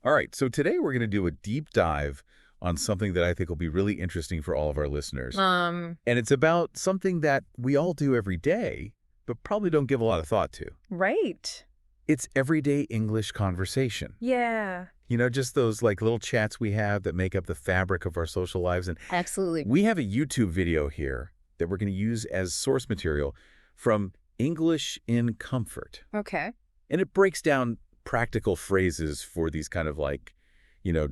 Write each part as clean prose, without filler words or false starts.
All right, so today we're going to do a deep dive on something that I think will be really interesting for all of our listeners. And it's about something that we all do every day, but probably don't give a lot of thought to. Right. It's everyday English conversation. Yeah. You know, just those like little chats we have that make up the fabric of our social lives. And Absolutely. we have a YouTube video here that we're going to use as source material from English in Comfort. Okay. And it breaks down practical phrases for these kind of like,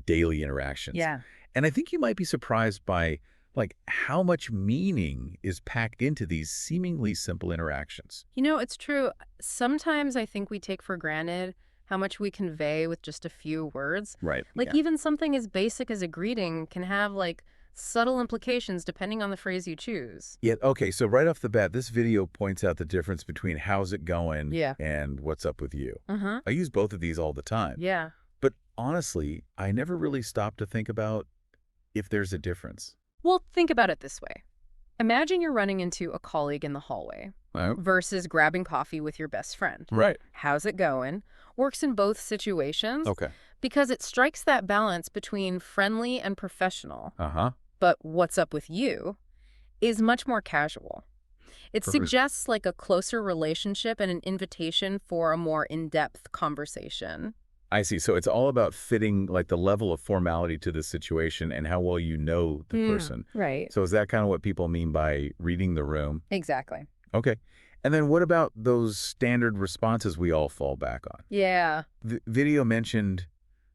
daily interactions. Yeah. And I think you might be surprised by like how much meaning is packed into these seemingly simple interactions. It's true. Sometimes I think we take for granted how much we convey with just a few words. Right. Like even something as basic as a greeting can have like subtle implications depending on the phrase you choose. Yeah. Okay. So right off the bat, this video points out the difference between how's it going Yeah. and what's up with you. Uh-huh. I use both of these all the time. Yeah. But honestly, I never really stopped to think about if there's a difference. Well, think about it this way. Imagine you're running into a colleague in the hallway versus grabbing coffee with your best friend. Right. How's it going? Works in both situations. Okay. Because it strikes that balance between friendly and professional. Uh-huh. But what's up with you is much more casual. It suggests like a closer relationship and an invitation for a more in-depth conversation. I see. So it's all about fitting like the level of formality to the situation and how well you know the person. Right. So is that kind of what people mean by reading the room? Exactly. Okay. And then what about those standard responses we all fall back on? Yeah. The video mentioned,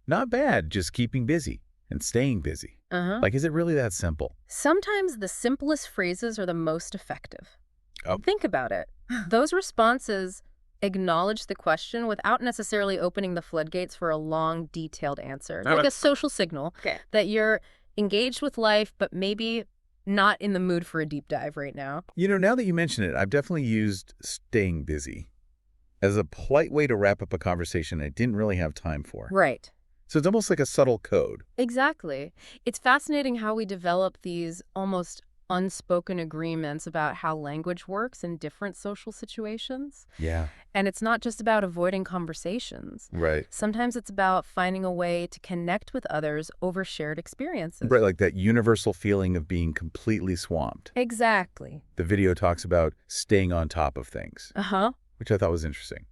not bad, just keeping busy and staying busy. Uh-huh. Like, is it really that simple? Sometimes the simplest phrases are the most effective. Oh. Think about it. Those responses acknowledge the question without necessarily opening the floodgates for a long, detailed answer. Like a social signal that you're engaged with life, but maybe not in the mood for a deep dive right now. Now that you mention it, I've definitely used staying busy as a polite way to wrap up a conversation I didn't really have time for. Right. So it's almost like a subtle code. Exactly. It's fascinating how we develop these almost unspoken agreements about how language works in different social situations. Yeah. And it's not just about avoiding conversations. Right. Sometimes it's about finding a way to connect with others over shared experiences. Right, like that universal feeling of being completely swamped. Exactly. The video talks about staying on top of things, Uh-huh. which I thought was interesting.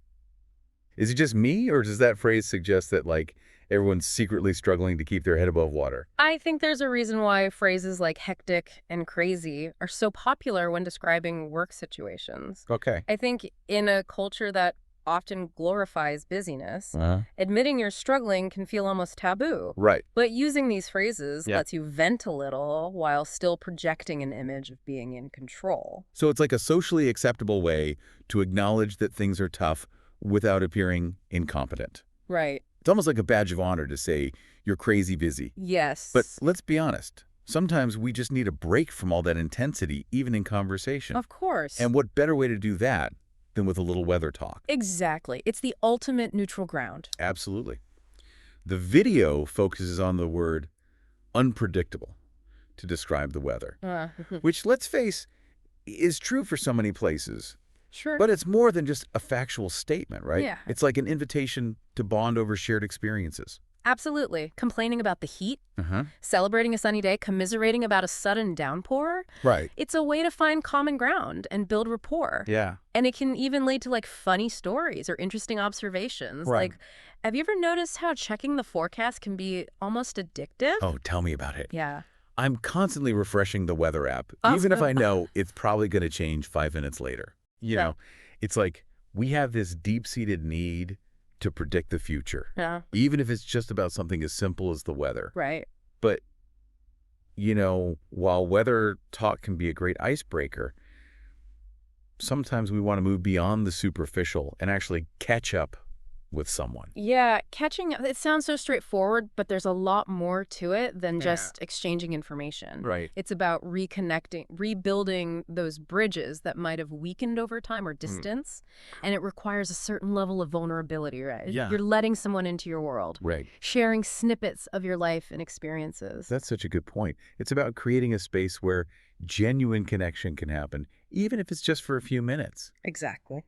Is it just me, or does that phrase suggest that, like, everyone's secretly struggling to keep their head above water? I think there's a reason why phrases like hectic and crazy are so popular when describing work situations. Okay. I think in a culture that often glorifies busyness, admitting you're struggling can feel almost taboo. Right. But using these phrases Yeah. lets you vent a little while still projecting an image of being in control. So it's like a socially acceptable way to acknowledge that things are tough without appearing incompetent. Right. It's almost like a badge of honor to say you're crazy busy. Yes. But let's be honest. Sometimes we just need a break from all that intensity, even in conversation. Of course. And what better way to do that than with a little weather talk? Exactly. It's the ultimate neutral ground. Absolutely. The video focuses on the word unpredictable to describe the weather, which, let's face, is true for so many places. Sure. But it's more than just a factual statement, right? Yeah. It's like an invitation to bond over shared experiences. Absolutely. Complaining about the heat, celebrating a sunny day, commiserating about a sudden downpour. Right. It's a way to find common ground and build rapport. Yeah. And it can even lead to like funny stories or interesting observations. Right. Like, have you ever noticed how checking the forecast can be almost addictive? Oh, tell me about it. Yeah. I'm constantly refreshing the weather app, even if I know it's probably going to change 5 minutes later. It's like we have this deep-seated need to predict the future, even if it's just about something as simple as the weather. Right. But, while weather talk can be a great icebreaker, sometimes we want to move beyond the superficial and actually catch up with someone. Yeah, catching it sounds so straightforward, but there's a lot more to it than just exchanging information. Right. It's about reconnecting, rebuilding those bridges that might have weakened over time or distance, and it requires a certain level of vulnerability, right? Yeah. You're letting someone into your world, Right. sharing snippets of your life and experiences. That's such a good point. It's about creating a space where genuine connection can happen, even if it's just for a few minutes. Exactly.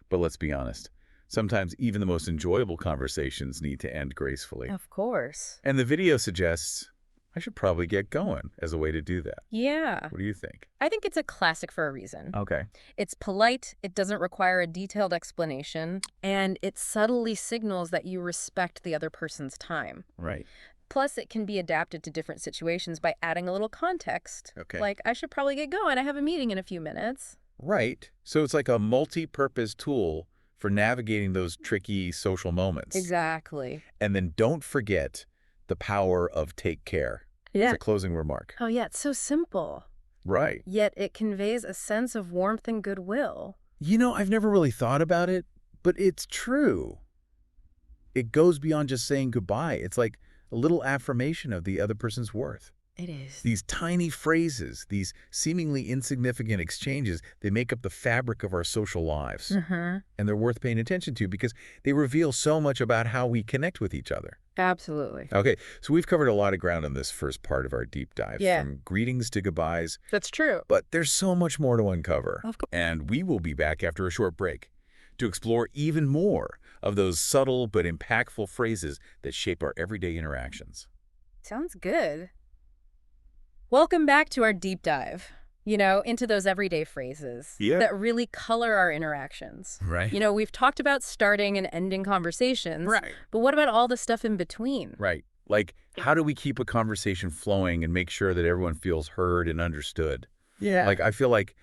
But let's be honest. Sometimes even the most enjoyable conversations need to end gracefully. Of course. And the video suggests I should probably get going as a way to do that. Yeah. What do you think? I think it's a classic for a reason. Okay. It's polite, it doesn't require a detailed explanation, and it subtly signals that you respect the other person's time. Right. Plus, it can be adapted to different situations by adding a little context. Okay. Like, I should probably get going. I have a meeting in a few minutes. Right. So it's like a multi-purpose tool for navigating those tricky social moments. Exactly. And then don't forget the power of take care. Yeah. It's a closing remark. Oh, yeah. It's so simple. Right. Yet it conveys a sense of warmth and goodwill. You know, I've never really thought about it, but it's true. It goes beyond just saying goodbye. It's like a little affirmation of the other person's worth. It is. These tiny phrases, these seemingly insignificant exchanges, they make up the fabric of our social lives. And they're worth paying attention to because they reveal so much about how we connect with each other. Absolutely. Okay, so we've covered a lot of ground in this first part of our deep dive, from greetings to goodbyes. That's true. But there's so much more to uncover. Of course. And we will be back after a short break to explore even more of those subtle but impactful phrases that shape our everyday interactions. Sounds good. Welcome back to our deep dive, into those everyday phrases that really color our interactions. Right. We've talked about starting and ending conversations. Right. But what about all the stuff in between? Right. Like, how do we keep a conversation flowing and make sure that everyone feels heard and understood? Yeah. Like, I feel like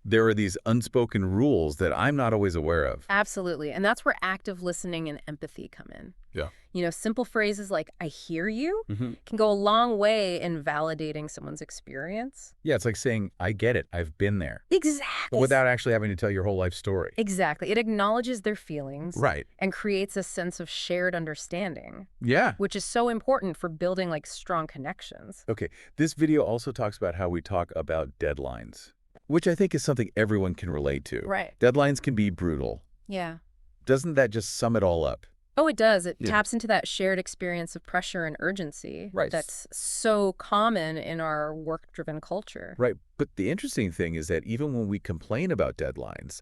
there are these unspoken rules that I'm not always aware of. Absolutely. And that's where active listening and empathy come in. Yeah. Simple phrases like, I hear you, can go a long way in validating someone's experience. Yeah, it's like saying, I get it, I've been there. Exactly. Without actually having to tell your whole life story. Exactly. It acknowledges their feelings. Right. And creates a sense of shared understanding. Yeah. Which is so important for building strong connections. Okay. This video also talks about how we talk about deadlines, which I think is something everyone can relate to. Right. Deadlines can be brutal. Yeah. Doesn't that just sum it all up? Oh, it does. It taps into that shared experience of pressure and urgency. Right. That's so common in our work-driven culture. Right. But the interesting thing is that even when we complain about deadlines,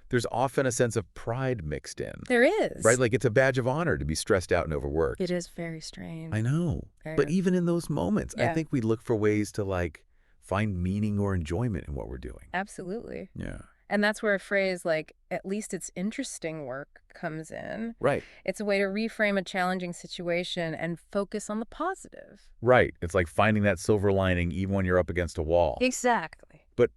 there's often a sense of pride mixed in. There is. Right? Like it's a badge of honor to be stressed out and overworked. It is very strange. I know. But even in those moments, I think we look for ways to find meaning or enjoyment in what we're doing. Absolutely. Yeah. And that's where a phrase like, at least it's interesting work comes in. Right. It's a way to reframe a challenging situation and focus on the positive. Right. It's like finding that silver lining even when you're up against a wall. Exactly. But,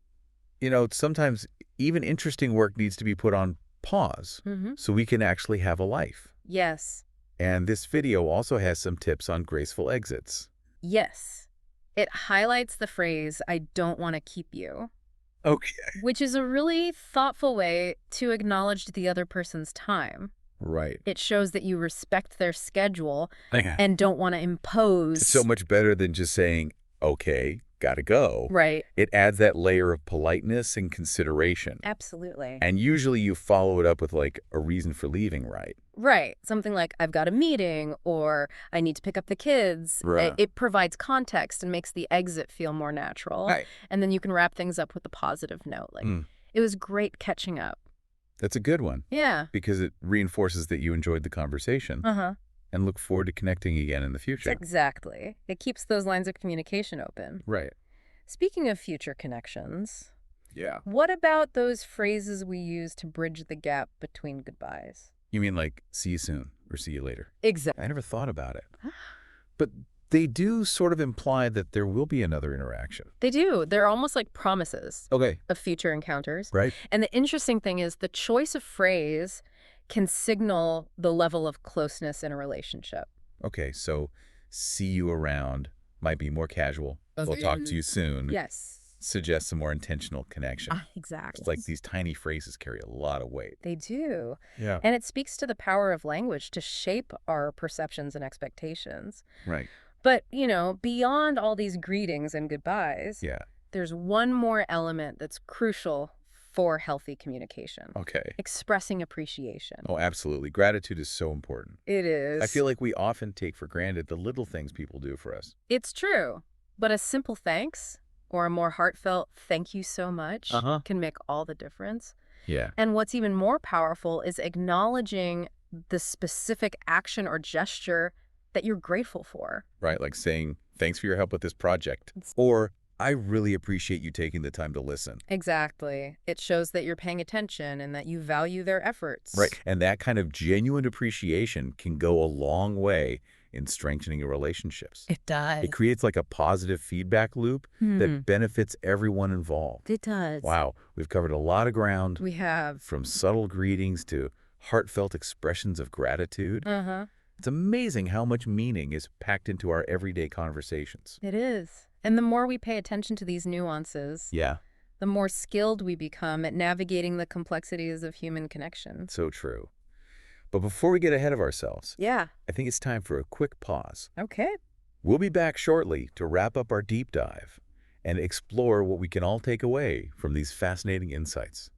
sometimes even interesting work needs to be put on pause so we can actually have a life. Yes. And this video also has some tips on graceful exits. Yes. It highlights the phrase, I don't want to keep you. Okay. Which is a really thoughtful way to acknowledge the other person's time. Right. It shows that you respect their schedule and don't want to impose. It's so much better than just saying, okay, gotta go. Right. It adds that layer of politeness and consideration. Absolutely. And usually you follow it up with a reason for leaving, right? Right. Something like, I've got a meeting, or I need to pick up the kids. Right. It provides context and makes the exit feel more natural. Right. And then you can wrap things up with a positive note. It was great catching up. That's a good one. Yeah. Because it reinforces that you enjoyed the conversation. And look forward to connecting again in the future. Exactly. It keeps those lines of communication open. Right. Speaking of future connections, what about those phrases we use to bridge the gap between goodbyes? You mean see you soon or see you later? Exactly. I never thought about it. But they do sort of imply that there will be another interaction. They do. They're almost like promises of future encounters. Right. And the interesting thing is the choice of phrase can signal the level of closeness in a relationship. Okay, so see you around might be more casual. We'll talk to you soon. Yes. Suggests a more intentional connection. Exactly. It's like these tiny phrases carry a lot of weight. They do. Yeah. And it speaks to the power of language to shape our perceptions and expectations. Right. But, beyond all these greetings and goodbyes, there's one more element that's crucial for healthy communication. Okay. Expressing appreciation. Oh, absolutely. Gratitude is so important. It is. I feel like we often take for granted the little things people do for us. It's true. But a simple thanks or a more heartfelt thank you so much can make all the difference. Yeah. And what's even more powerful is acknowledging the specific action or gesture that you're grateful for. Right, like saying, thanks for your help with this project. Or, I really appreciate you taking the time to listen. Exactly. It shows that you're paying attention and that you value their efforts. Right, and that kind of genuine appreciation can go a long way in strengthening your relationships. It does. It creates like a positive feedback loop that benefits everyone involved. It does. Wow, we've covered a lot of ground. We have. From subtle greetings to heartfelt expressions of gratitude. It's amazing how much meaning is packed into our everyday conversations. It is. And the more we pay attention to these nuances, the more skilled we become at navigating the complexities of human connection. So true. But before we get ahead of ourselves, I think it's time for a quick pause. Okay. We'll be back shortly to wrap up our deep dive and explore what we can all take away from these fascinating insights.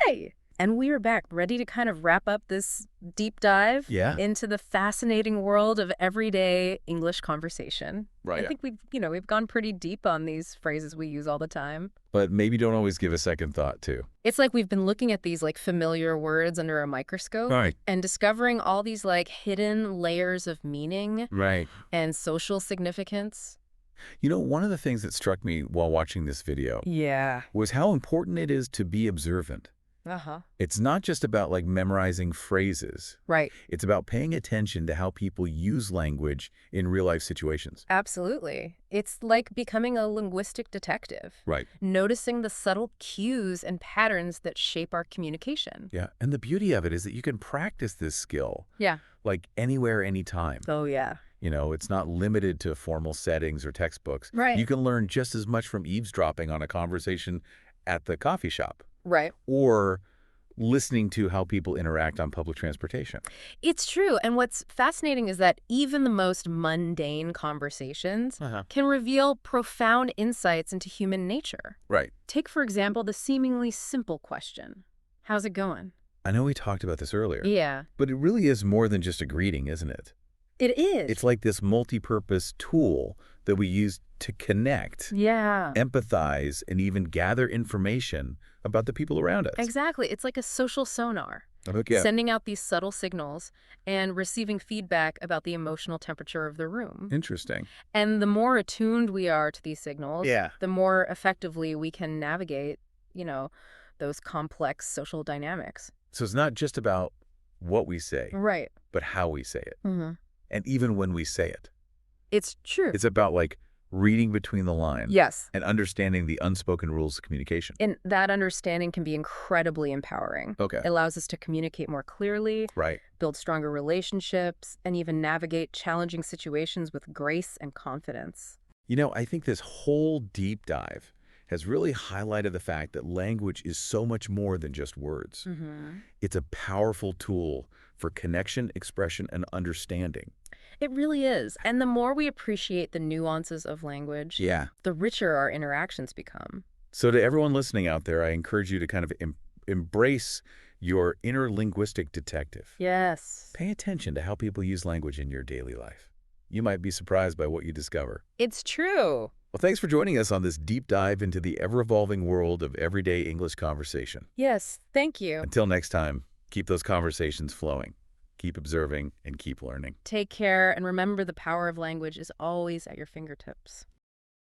Way! And we are back, ready to kind of wrap up this deep dive into the fascinating world of everyday English conversation. Right. I think we've gone pretty deep on these phrases we use all the time. But maybe don't always give a second thought, too. It's like we've been looking at these, like, familiar words under a microscope. Right. And discovering all these, like, hidden layers of meaning. Right. And social significance. You know, one of the things that struck me while watching this video was how important it is to be observant. It's not just about like memorizing phrases. Right. It's about paying attention to how people use language in real life situations. Absolutely. It's like becoming a linguistic detective. Right. Noticing the subtle cues and patterns that shape our communication. Yeah. And the beauty of it is that you can practice this skill. Like anywhere, anytime. Oh, yeah. You know, it's not limited to formal settings or textbooks. Right. You can learn just as much from eavesdropping on a conversation at the coffee shop. Right. Or listening to how people interact on public transportation. It's true. And what's fascinating is that even the most mundane conversations can reveal profound insights into human nature. Right. Take, for example, the seemingly simple question, how's it going? I know we talked about this earlier. Yeah. But it really is more than just a greeting, isn't it? It is. It's like this multi-purpose tool that we use to connect, empathize, and even gather information about the people around us. Exactly. It's like a social sonar, sending out these subtle signals and receiving feedback about the emotional temperature of the room. Interesting. And the more attuned we are to these signals, the more effectively we can navigate, those complex social dynamics. So it's not just about what we say, but how we say it. And even when we say it. It's true. It's about like reading between the lines. And understanding the unspoken rules of communication. And that understanding can be incredibly empowering. It allows us to communicate more clearly, build stronger relationships, and even navigate challenging situations with grace and confidence. You know, I think this whole deep dive has really highlighted the fact that language is so much more than just words. It's a powerful tool for connection, expression, and understanding. It really is. And the more we appreciate the nuances of language, the richer our interactions become. So to everyone listening out there, I encourage you to kind of embrace your inner linguistic detective. Yes. Pay attention to how people use language in your daily life. You might be surprised by what you discover. It's true. Well, thanks for joining us on this deep dive into the ever-evolving world of everyday English conversation. Yes, thank you. Until next time, keep those conversations flowing. Keep observing and keep learning. Take care, and remember the power of language is always at your fingertips.